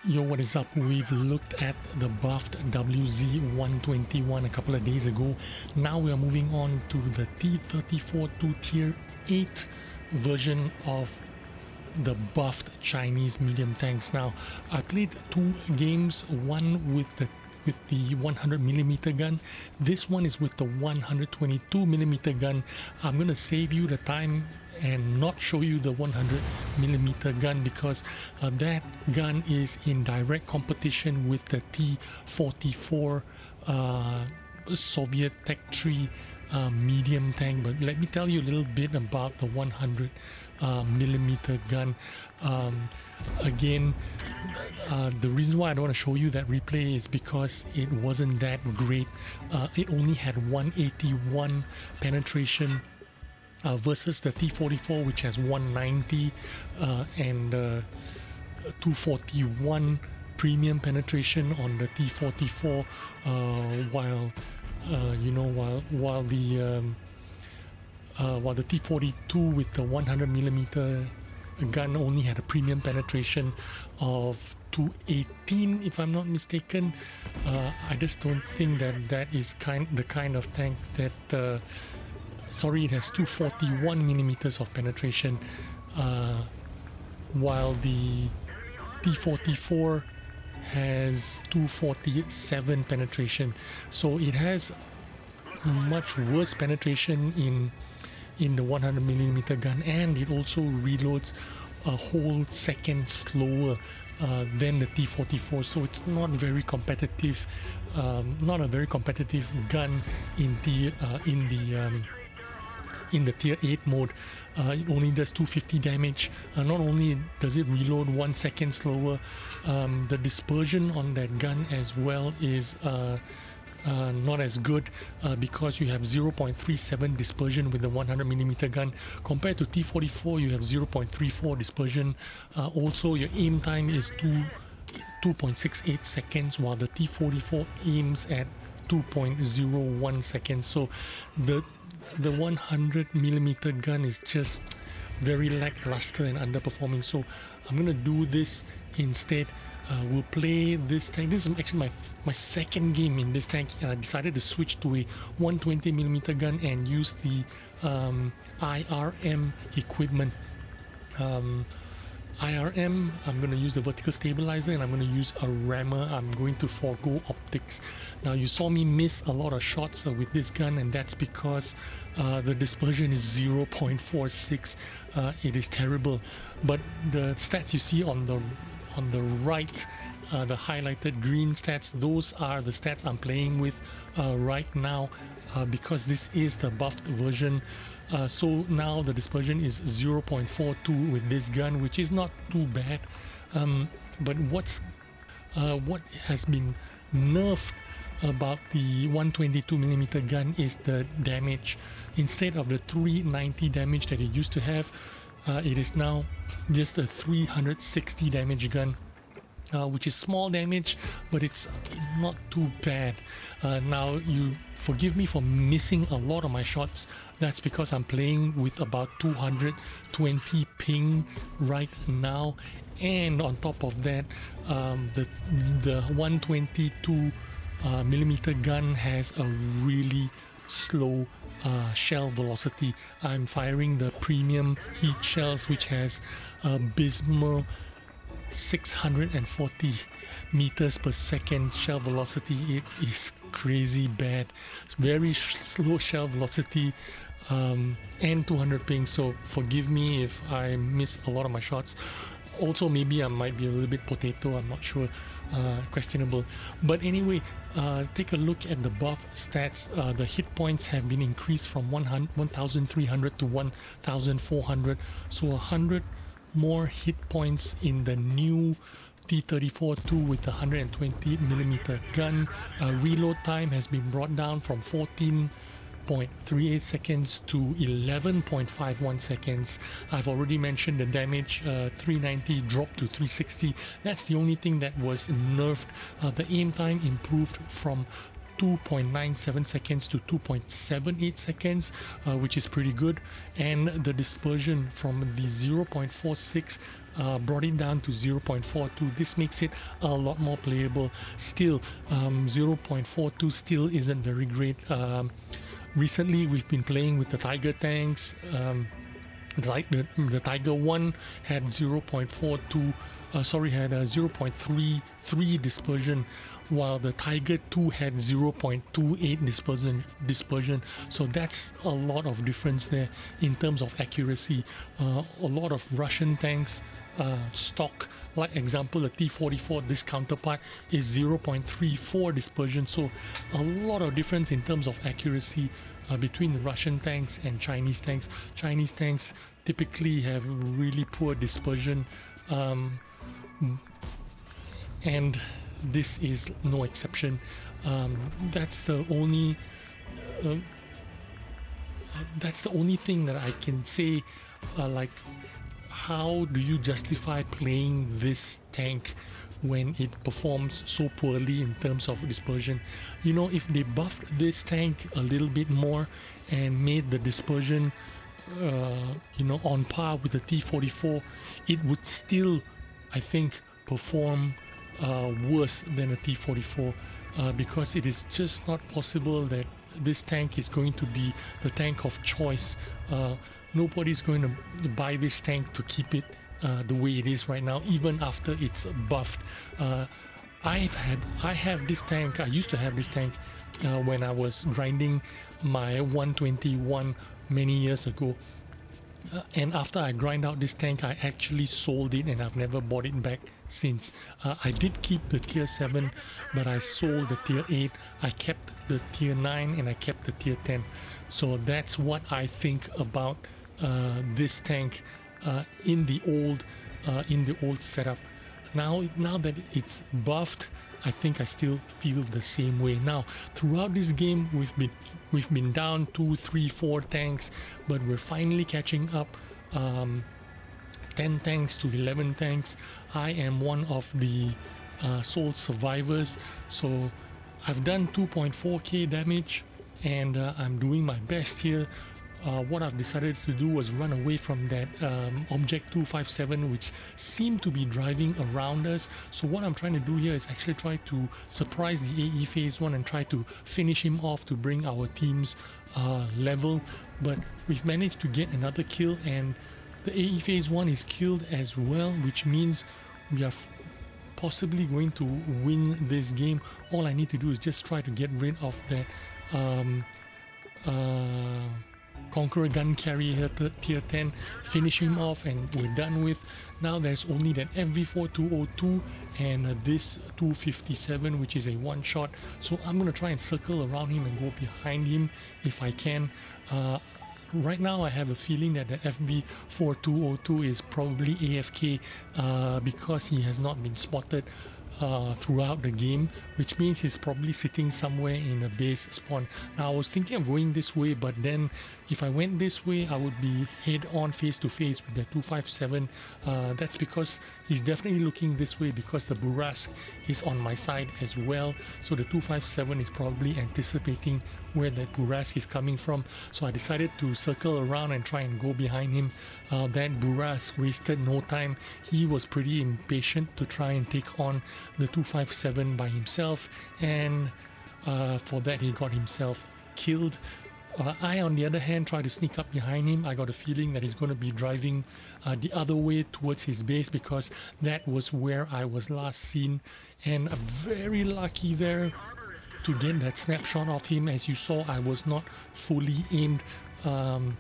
Yo, what is up? We've looked at the buffed WZ-121 a couple of days ago. Now we are moving on to the T-34-2 Tier 8 version of the buffed Chinese medium tanks. Now, I played two games, one with the 100mm gun. This one is with the 122mm gun. I'm gonna save you the time and not show you the 100mm gun because that gun is in direct competition with the T-34 Soviet Tech 3 medium tank. But let me tell you a little bit about the 100mm gun. Again, the reason why I don't want to show you that replay is because it wasn't that great. It only had 181 penetration versus the T-44, which has 190 and 241 premium penetration on the T-44, while the T-42 with the 100mm gun only had a premium penetration of 218, if I'm not mistaken. I just don't think that is the kind of tank that sorry, it has 241 millimeters of penetration, while the T-44 has 247 penetration. So it has much worse penetration in the 100mm gun, and it also reloads a whole second slower than the T-44. So it's not very competitive, not a very competitive gun in the tier 8 mode. It only does 250 damage. Not only does it reload 1 second slower, the dispersion on that gun as well is not as good because you have 0.37 dispersion with the 100mm gun. Compared to T-44, you have 0.34 dispersion. Also, your aim time is 2.68 seconds, while the T-44 aims at 2.01 seconds. So the 100mm gun is just very lackluster and underperforming. So I'm gonna do this instead. We'll play this tank. This is actually my second game in this tank. I decided to switch to a 120mm gun and use the IRM equipment. IRM, I'm going to use the vertical stabilizer, and I'm going to use a rammer. I'm going to forego optics. Now, you saw me miss a lot of shots with this gun, and that's because the dispersion is 0.46. It is terrible. But the stats you see on the right, the highlighted green stats, those are the stats I'm playing with right now, because this is the buffed version. So now the dispersion is 0.42 with this gun, which is not too bad. But what has been nerfed about the 122mm gun is the damage. Instead of the 390 damage that it used to have, it is now just a 360 damage gun, which is small damage, but it's not too bad. Now, you forgive me for missing a lot of my shots. That's because I'm playing with about 220 ping right now, and on top of that, the 122mm gun has a really slow shell velocity. I'm firing the premium heat shells, which has abysmal 640 meters per second shell velocity. It is crazy bad. It's very slow shell velocity, and 200 ping. So forgive me if I miss a lot of my shots. Also, maybe I might be a little bit potato, I'm not sure, questionable. But anyway, take a look at the buff stats. The hit points have been increased from 1,300 to 1,400. So 100 more hit points in the new T-34-2 with the 120mm gun. Reload time has been brought down from 14.38 seconds to 11.51 seconds. I've already mentioned the damage, 390 dropped to 360. That's the only thing that was nerfed. The aim time improved from 2.97 seconds to 2.78 seconds, which is pretty good, and the dispersion from the 0.46 brought it down to 0.42. This makes it a lot more playable. Still, 0.42 still isn't very great. Recently, we've been playing with the Tiger tanks. The Tiger 1 had 0.42, had a 0.33 dispersion, while the Tiger 2 had 0.28 dispersion. So that's a lot of difference there in terms of accuracy. A lot of Russian tanks stock, like example the T-34, this counterpart is 0.34 dispersion. So a lot of difference in terms of accuracy between the Russian tanks and Chinese tanks. Chinese tanks typically have really poor dispersion, and this is no exception. That's the only thing that I can say. Like, how do you justify playing this tank when it performs so poorly in terms of dispersion? You know, if they buffed this tank a little bit more and made the dispersion on par with the T-44, it would still, I think, perform worse than a T-44, because it is just not possible that this tank is going to be the tank of choice. Nobody's going to buy this tank to keep it the way it is right now, even after it's buffed. I have this tank. I used to have this tank when I was grinding my 121 many years ago. And after I grind out this tank, I actually sold it, and I've never bought it back since. I did keep the tier 7, but I sold the tier 8. I kept the tier 9, and I kept the tier 10. So that's what I think about this tank in the old setup. Now that it's buffed, I think I still feel the same way. Now, throughout this game, we've been down 2, 3, 4 tanks, but we're finally catching up. 10 tanks to 11 tanks. I am one of the sole survivors, so I've done 2.4k damage, and I'm doing my best here. What I've decided to do was run away from that Object 257, which seemed to be driving around us. So what I'm trying to do here is actually try to surprise the AE Phase 1 and try to finish him off to bring our team's level. But we've managed to get another kill, and the AE Phase 1 is killed as well, which means we are possibly going to win this game. All I need to do is just try to get rid of that Conqueror gun carrier tier 10, finish him off, and we're done with. Now there's only that FV4202 and this 257, which is a one shot. So I'm gonna try and circle around him and go behind him if I can. Right now I have a feeling that the FV4202 is probably AFK because he has not been spotted throughout the game, which means he's probably sitting somewhere in a base spawn. Now I was thinking of going this way, but then if I went this way I would be head on face to face with the 257. That's because he's definitely looking this way, because the Burask is on my side as well. So the 257 is probably anticipating where that Burask is coming from. So I decided to circle around and try and go behind him. That Burask wasted no time. He was pretty impatient to try and take on the 257 by himself, and for that he got himself killed. I, on the other hand, tried to sneak up behind him. I got a feeling that he's going to be driving the other way towards his base, because that was where I was last seen, and I'm very lucky there to get that snapshot of him. As you saw, I was not fully aimed to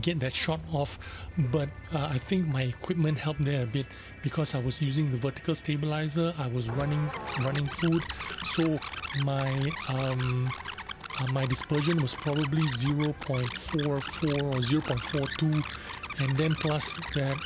get that shot off, but I think my equipment helped there a bit, because I was using the vertical stabilizer. I was running food, so my dispersion was probably 0.44 or 0.42, and then plus that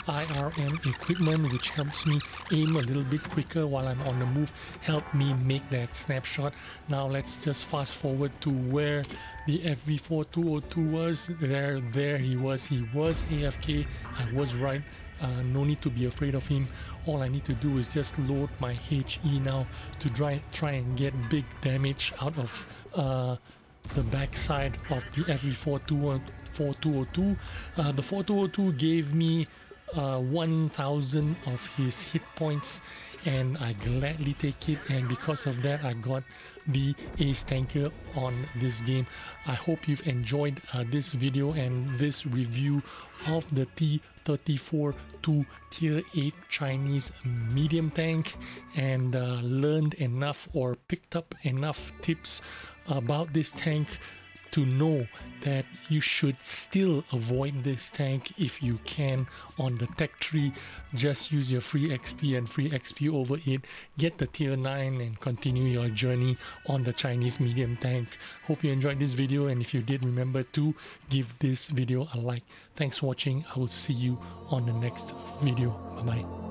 IRM equipment, which helps me aim a little bit quicker while I'm on the move, helped me make that snapshot. Now let's just fast forward to where the FV4202 was. There he was AFK. I was right. No need to be afraid of him. All I need to do is just load my HE now to try and get big damage out of the backside of the FV4202. The 4202 gave me 1000 of his hit points, and I gladly take it, and because of that I got the ace tanker on this game. I hope you've enjoyed this video and this review of the T-34-2 tier 8 Chinese medium tank, and learned enough or picked up enough tips about this tank to know that you should still avoid this tank if you can on the tech tree. Just use your free XP and free XP over it, get the tier 9 and continue your journey on the Chinese medium tank. Hope you enjoyed this video, and if you did, remember to give this video a like. Thanks for watching. I will see you on the next video. Bye bye.